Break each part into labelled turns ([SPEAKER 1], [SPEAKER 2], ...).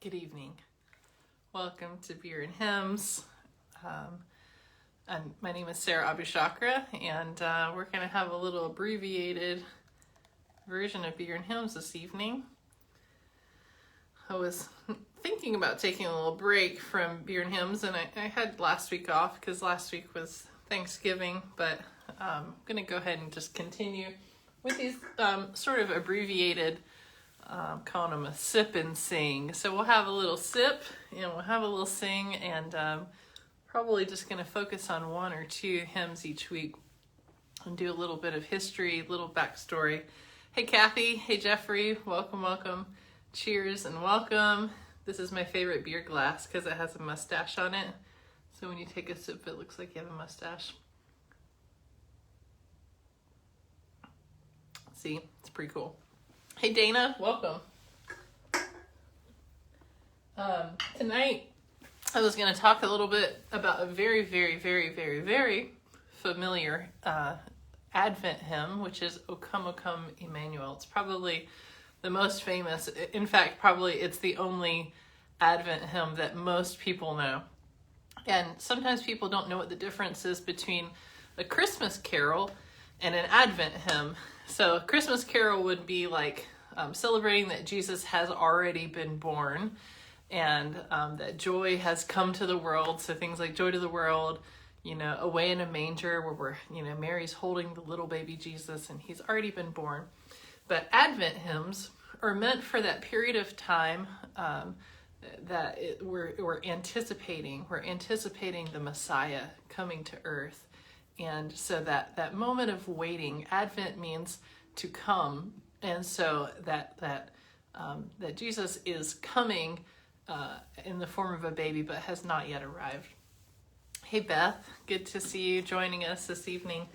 [SPEAKER 1] Good evening. Welcome to Beer and Hymns. My name is Sarah Abushakra, and we're going to have a little abbreviated version of Beer and Hymns this evening. I was thinking about taking a little break from Beer and Hymns, and I had last week off because last week was Thanksgiving, but I'm going to go ahead and just continue with these sort of abbreviated calling them a sip and sing. So we'll have a little sip and we'll have a little sing, and probably just going to focus on one or two hymns each week and do a little bit of history, little backstory. Hey Kathy, hey Jeffrey, welcome. Cheers and welcome. This is my favorite beer glass because it has a mustache on it. So when you take a sip, it looks like you have a mustache. See, it's pretty cool. Hey Dana, welcome. Tonight I was going to talk a little bit about a very familiar Advent hymn, which is O Come, O Come, Emmanuel. It's probably the most famous. In fact, probably it's the only Advent hymn that most people know. And sometimes people don't know what the difference is between a Christmas carol and an Advent hymn. So a Christmas carol would be like celebrating that Jesus has already been born and that joy has come to the world. So things like Joy to the World, Away in a Manger, where Mary's holding the little baby Jesus and he's already been born. But Advent hymns are meant for that period of time we're anticipating the Messiah coming to earth. And so that moment of waiting, Advent means to come, and so that Jesus is coming in the form of a baby, but has not yet arrived. Hey Beth, good to see you joining us this evening.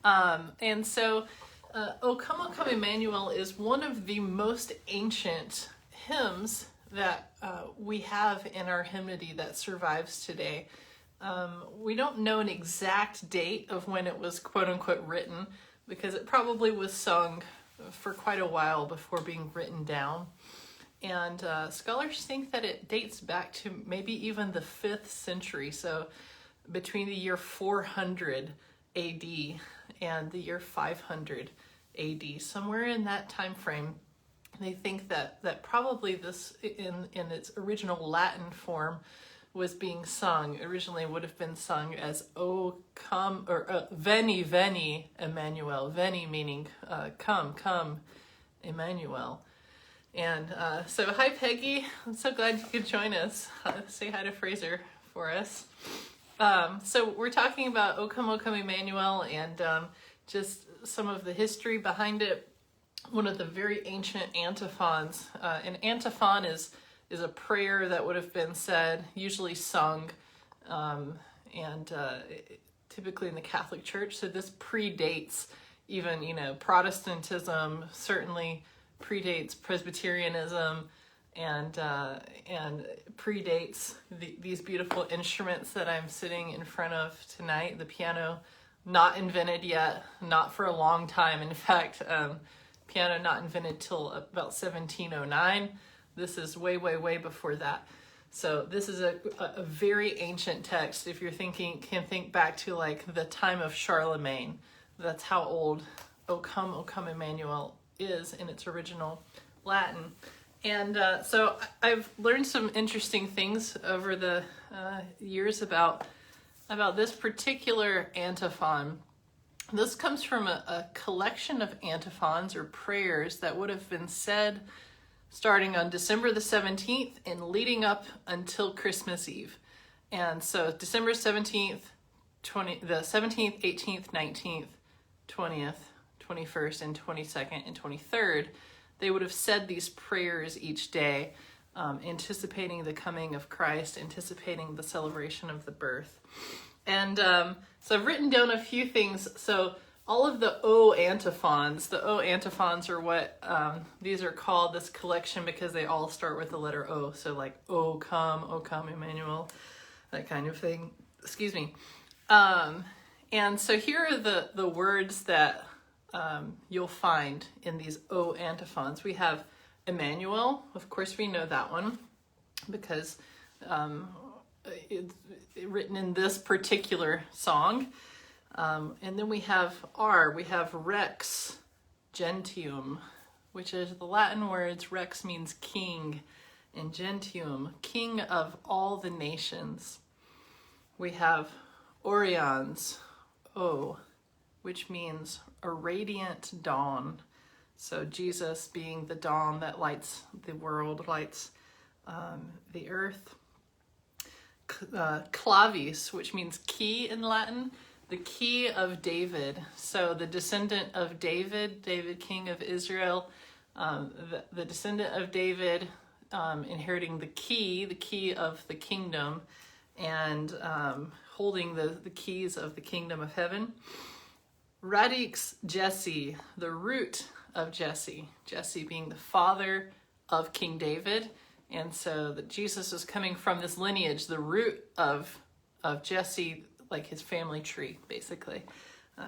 [SPEAKER 1] And so, O Come, Emmanuel is one of the most ancient hymns that we have in our hymnody that survives today. We don't know an exact date of when it was quote unquote written, because it probably was sung for quite a while before being written down. And scholars think that it dates back to maybe even the 5th century, so between the year 400 AD and the year 500 AD, somewhere in that time frame. They think that probably this, in its original Latin form, was being sung. Originally would have been sung as O come, or Veni, Veni, Emmanuel. Veni meaning come, Emmanuel. And so hi Peggy, I'm so glad you could join us. Say hi to Fraser for us. So we're talking about O Come, Emmanuel, and just some of the history behind it. One of the very ancient antiphons. An antiphon is a prayer that would have been said, usually sung, and typically in the Catholic Church. So this predates even, Protestantism, certainly predates Presbyterianism, and predates these beautiful instruments that I'm sitting in front of tonight. The piano, not invented yet, not for a long time. In fact, piano not invented till about 1709. This is way before that. So this is a very ancient text. If you're can think back to like the time of Charlemagne. That's how old O Come, Emmanuel is in its original Latin. And so I've learned some interesting things over the years about this particular antiphon. This comes from a collection of antiphons or prayers that would have been said starting on December the 17th and leading up until Christmas Eve. And so December 17th, the 17th, 18th, 19th, 20th, 21st, and 22nd, and 23rd, they would have said these prayers each day, anticipating the coming of Christ, anticipating the celebration of the birth. And so I've written down a few things. So all of the O antiphons are what these are called, this collection, because they all start with the letter O. So like O come, Emmanuel, that kind of thing. Excuse me. And so here are the words that you'll find in these O antiphons. We have Emmanuel, of course we know that one. because it's written in this particular song. And then we have Rex Gentium, which is the Latin words. Rex means king, and Gentium, king of all the nations. We have Orions, O, which means a radiant dawn. So Jesus being the dawn that lights the world, lights the earth. Clavis, which means key in Latin, the key of David. So the descendant of David, king of Israel, the descendant of David, inheriting the key of the kingdom, and holding the keys of the kingdom of heaven. Radix Jesse, the root of Jesse. Jesse being the father of King David. And so that Jesus is coming from this lineage, the root of Jesse, like his family tree, basically,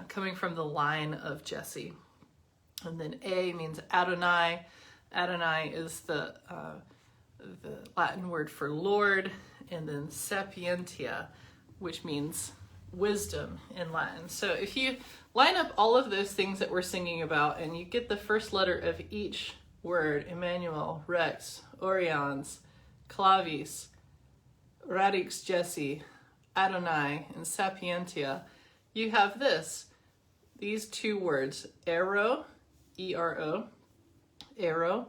[SPEAKER 1] coming from the line of Jesse. And then A means Adonai. Adonai is the Latin word for Lord. And then sapientia, which means wisdom in Latin. So if you line up all of those things that we're singing about and you get the first letter of each word, Emmanuel, Rex, Orions, Clavis, Radix Jesse, Adonai, and Sapientia, you have these two words, ero, E-R-O, ero,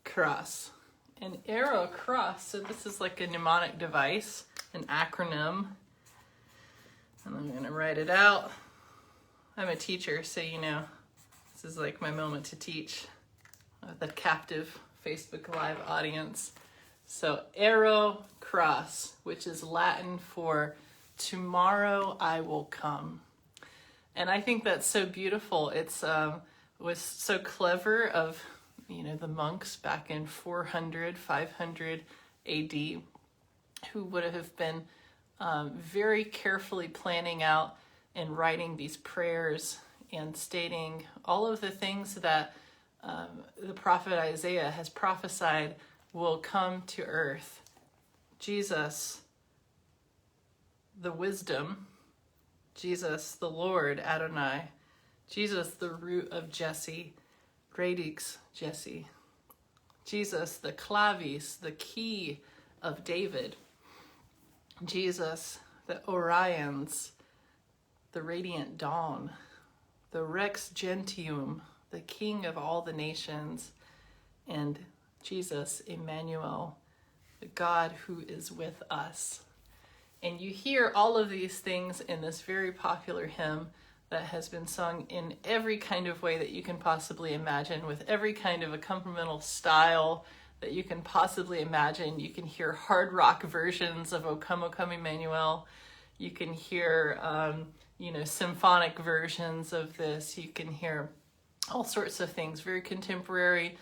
[SPEAKER 1] cross. And ero, cross, so this is like a mnemonic device, an acronym, and I'm gonna write it out. I'm a teacher, so you know, this is like my moment to teach the captive Facebook Live audience. So ero, cross, which is Latin for tomorrow I will come. And I think that's so beautiful. It's was so clever of, the monks back in 400, 500 AD, who would have been very carefully planning out and writing these prayers and stating all of the things that the prophet Isaiah has prophesied will come to earth. Jesus, the wisdom. Jesus, the Lord, Adonai. Jesus, the root of Jesse, Radix Jesse. Jesus, the clavis, the key of David. Jesus, the Orions, the radiant dawn. The Rex Gentium, the king of all the nations. And Jesus, Emmanuel, the God who is with us. And you hear all of these things in this very popular hymn that has been sung in every kind of way that you can possibly imagine, with every kind of accompanimental style that you can possibly imagine. You can hear hard rock versions of O Come, Emmanuel. You can hear, symphonic versions of this. You can hear all sorts of things, very contemporary.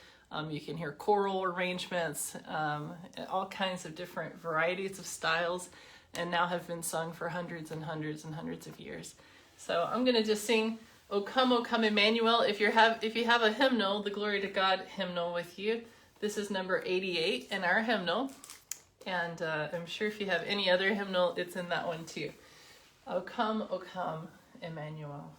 [SPEAKER 1] You can hear choral arrangements, all kinds of different varieties of styles, and now have been sung for hundreds and hundreds and hundreds of years. So I'm going to just sing O Come, Emmanuel. If you have a hymnal, the Glory to God hymnal with you, this is number 88 in our hymnal. And I'm sure if you have any other hymnal, it's in that one too. O come, Emmanuel.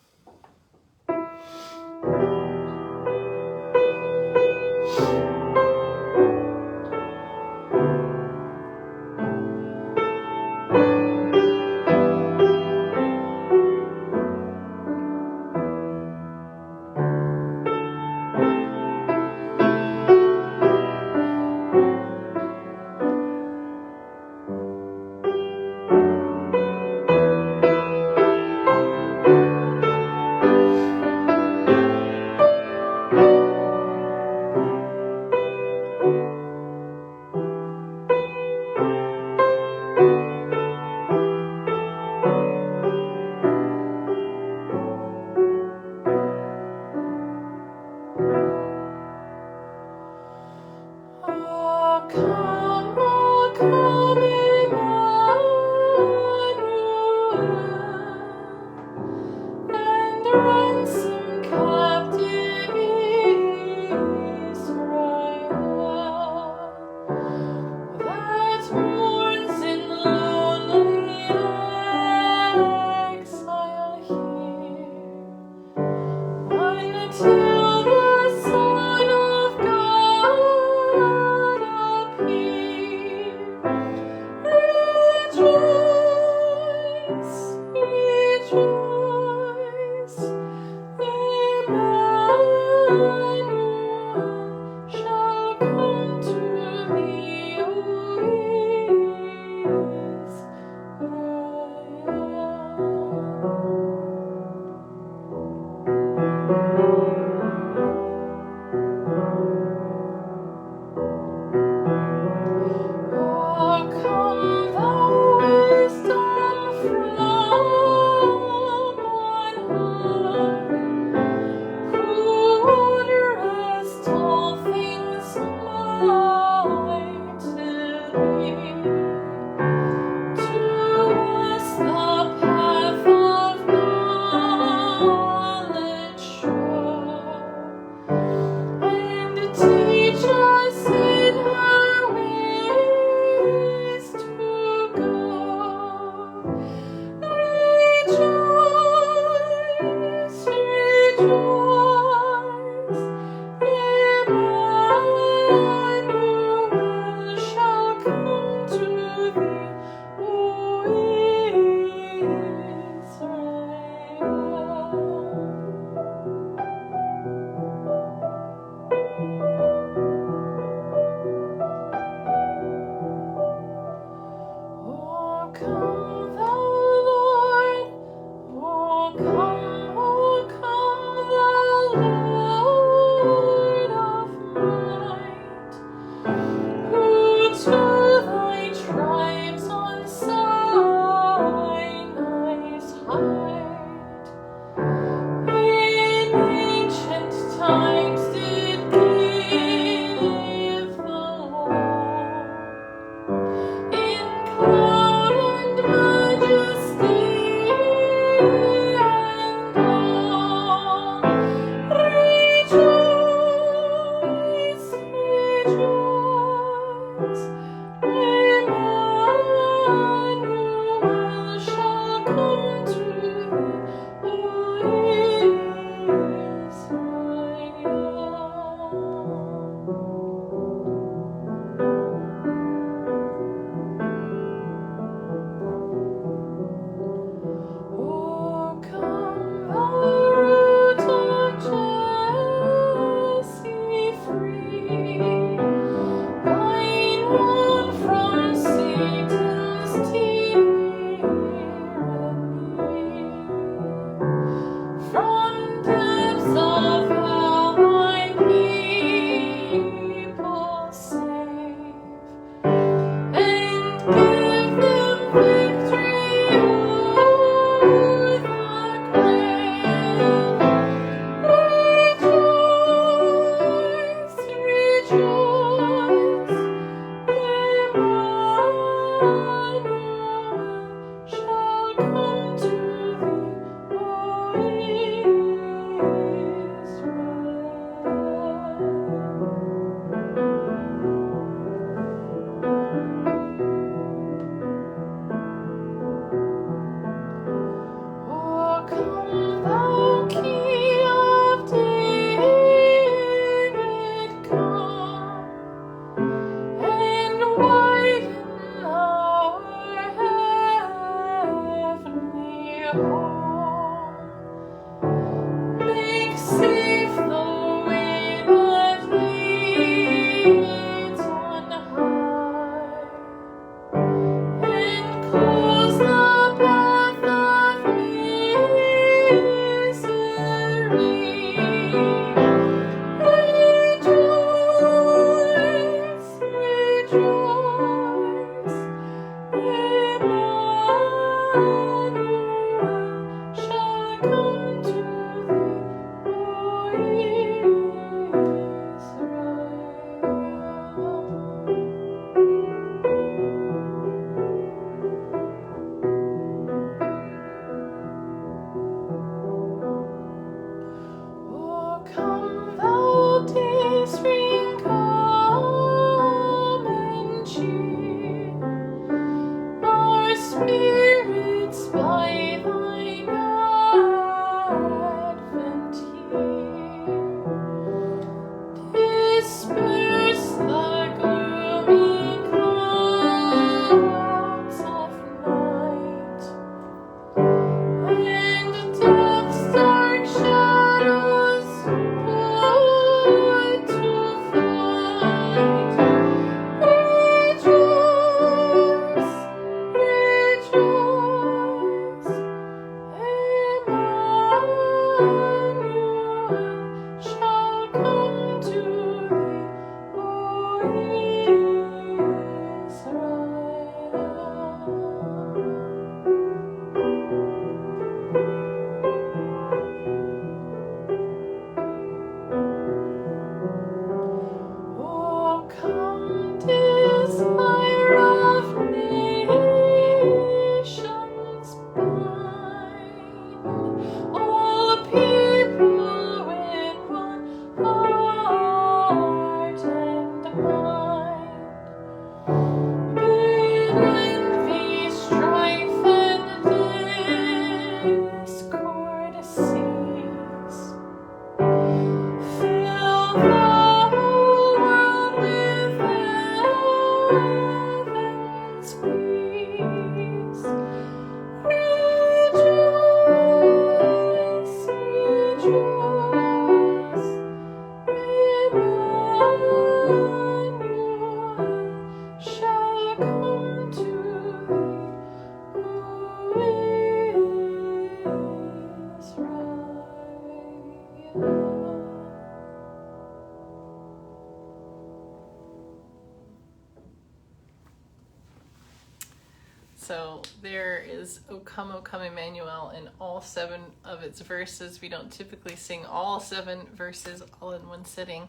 [SPEAKER 1] So there is O Come, Emmanuel in all 7 of its verses. We don't typically sing all 7 verses all in one sitting.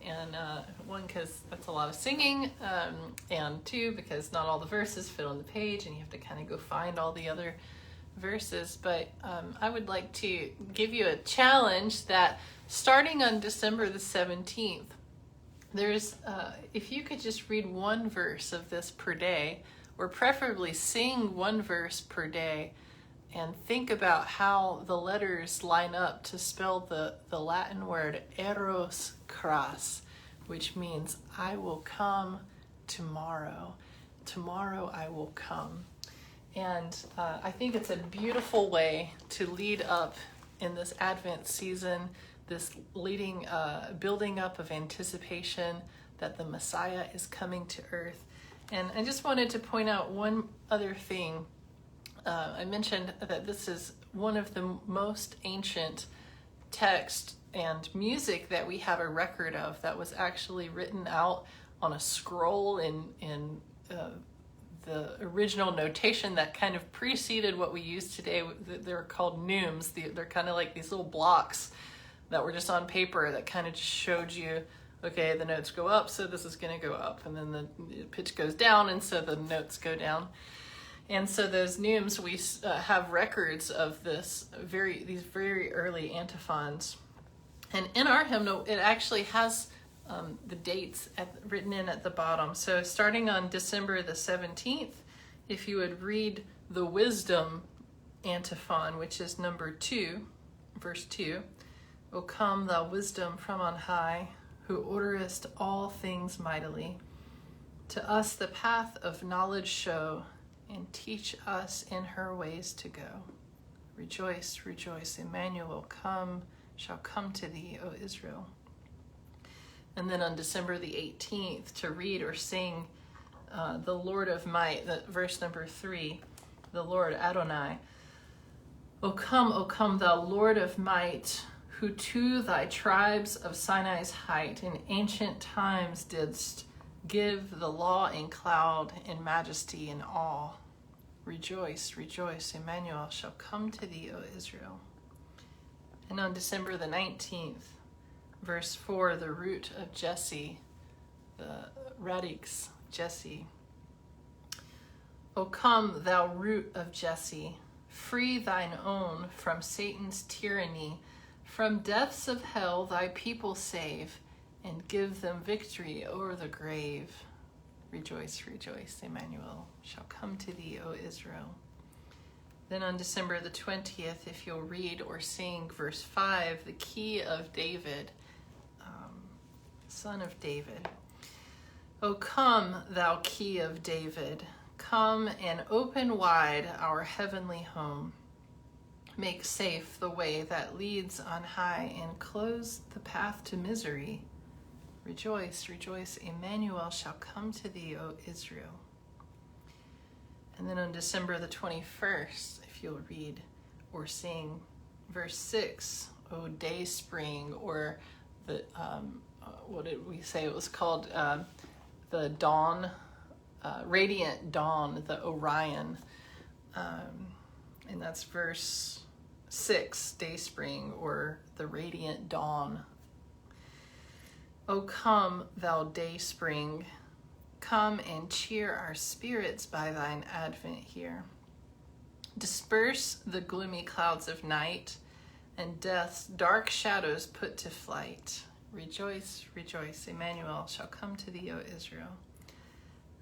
[SPEAKER 1] And 1, because that's a lot of singing, and 2, because not all the verses fit on the page and you have to kind of go find all the other verses. But I would like to give you a challenge that starting on December the 17th, there's, if you could just read one verse of this per day, or preferably sing one verse per day, and think about how the letters line up to spell the Latin word eros cras, which means I will come tomorrow. Tomorrow I will come. And I think it's a beautiful way to lead up in this Advent season, this building up of anticipation that the Messiah is coming to earth. And I just wanted to point out one other thing. I mentioned that this is one of the most ancient text and music that we have a record of that was actually written out on a scroll in the original notation that kind of preceded what we use today. They're called neumes. They're kind of like these little blocks that were just on paper that kind of just showed you, okay, the notes go up, so this is going to go up, and then the pitch goes down, and so the notes go down. And so those neumes, we have records of these very early antiphons. And in our hymnal, it actually has the dates written in at the bottom. So starting on December the 17th, if you would read the Wisdom antiphon, which is number 2, verse 2, O come, thou wisdom from on high, who orderest all things mightily. To us the path of knowledge show, and teach us in her ways to go. Rejoice, rejoice, Emmanuel shall come to thee, O Israel. And then on December the 18th, to read or sing the Lord of Might, verse number 3, the Lord Adonai. O come, thou Lord of Might, who to thy tribes of Sinai's height in ancient times didst give the law in cloud, in majesty, in awe. Rejoice, rejoice, Emmanuel shall come to thee, O Israel. And on December the 19th, verse 4, the root of Jesse, the radix Jesse. O come, thou root of Jesse, free thine own from Satan's tyranny, from depths of hell thy people save, and give them victory o'er the grave. Rejoice, rejoice, Emmanuel shall come to thee, O Israel. Then on December the 20th, if you'll read or sing verse 5, the key of David, son of David. O come, thou key of David, come and open wide our heavenly home. Make safe the way that leads on high, and close the path to misery. Rejoice, rejoice, Emmanuel shall come to thee, O Israel. And then on December the 21st, if you'll read or sing verse 6, O day spring, or the, what did we say it was called? The dawn, radiant dawn, the Orion. And that's verse 6, day spring, or the radiant dawn. O come, thou day spring, come and cheer our spirits by thine advent here. Disperse the gloomy clouds of night, and death's dark shadows put to flight. Rejoice, rejoice, Emmanuel shall come to thee, O Israel.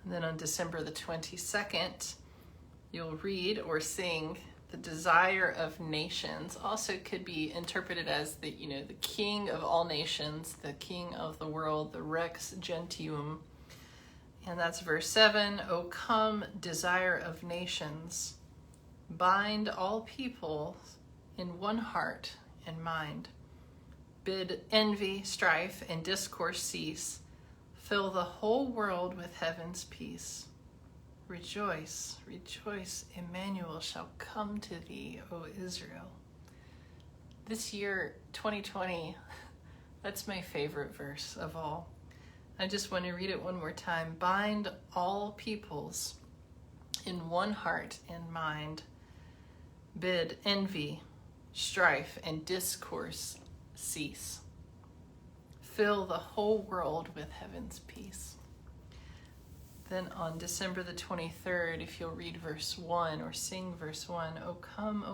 [SPEAKER 1] And then on December the 22nd, you'll read or sing the desire of nations. Also could be interpreted as the king of all nations, the king of the world, the Rex Gentium. And that's verse 7. O come, desire of nations, bind all people in one heart and mind. Bid envy, strife, and discourse cease. Fill the whole world with heaven's peace. Rejoice, rejoice, Emmanuel shall come to thee, O Israel. This year, 2020, that's my favorite verse of all. I just want to read it one more time. Bind all peoples in one heart and mind. Bid envy, strife, and discourse cease. Fill the whole world with heaven's peace. Then on December the 23rd, if you'll read verse 1 or sing verse 1, O come,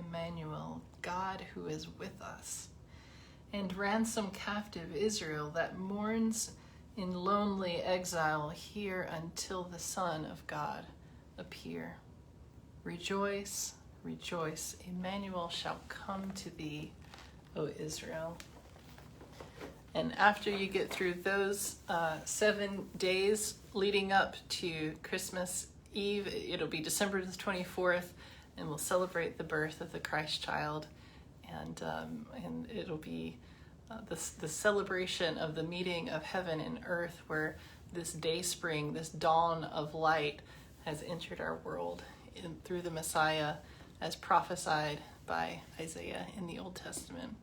[SPEAKER 1] Emmanuel, God who is with us, and ransom captive Israel that mourns in lonely exile here until the Son of God appear. Rejoice, rejoice, Emmanuel shall come to thee, O Israel. And after you get through those 7 days leading up to Christmas Eve, it'll be December the 24th, and we'll celebrate the birth of the Christ child. And it'll be the celebration of the meeting of heaven and earth, where this day spring, this dawn of light has entered our world through the Messiah as prophesied by Isaiah in the Old Testament.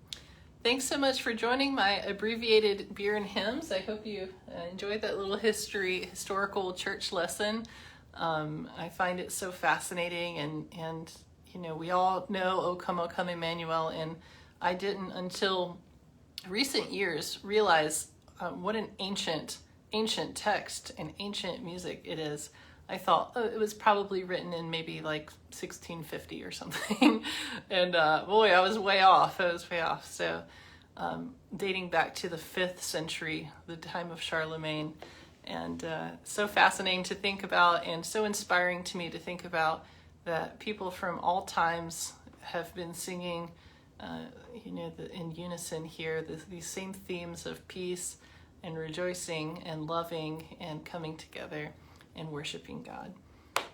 [SPEAKER 1] Thanks so much for joining my abbreviated beer and hymns. I hope you enjoyed that little historical church lesson. I find it so fascinating, and you know, we all know O come, Emmanuel, and I didn't until recent years realize what an ancient text and ancient music it is. I thought, it was probably written in maybe like 1650 or something. And boy, I was way off. So dating back to the 5th century, the time of Charlemagne. And so fascinating to think about, and so inspiring to me to think about that people from all times have been singing in unison here, these same themes of peace and rejoicing and loving and coming together and worshiping God.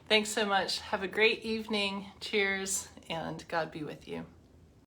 [SPEAKER 1] Thanks so much. Have a great evening. Cheers, and God be with you.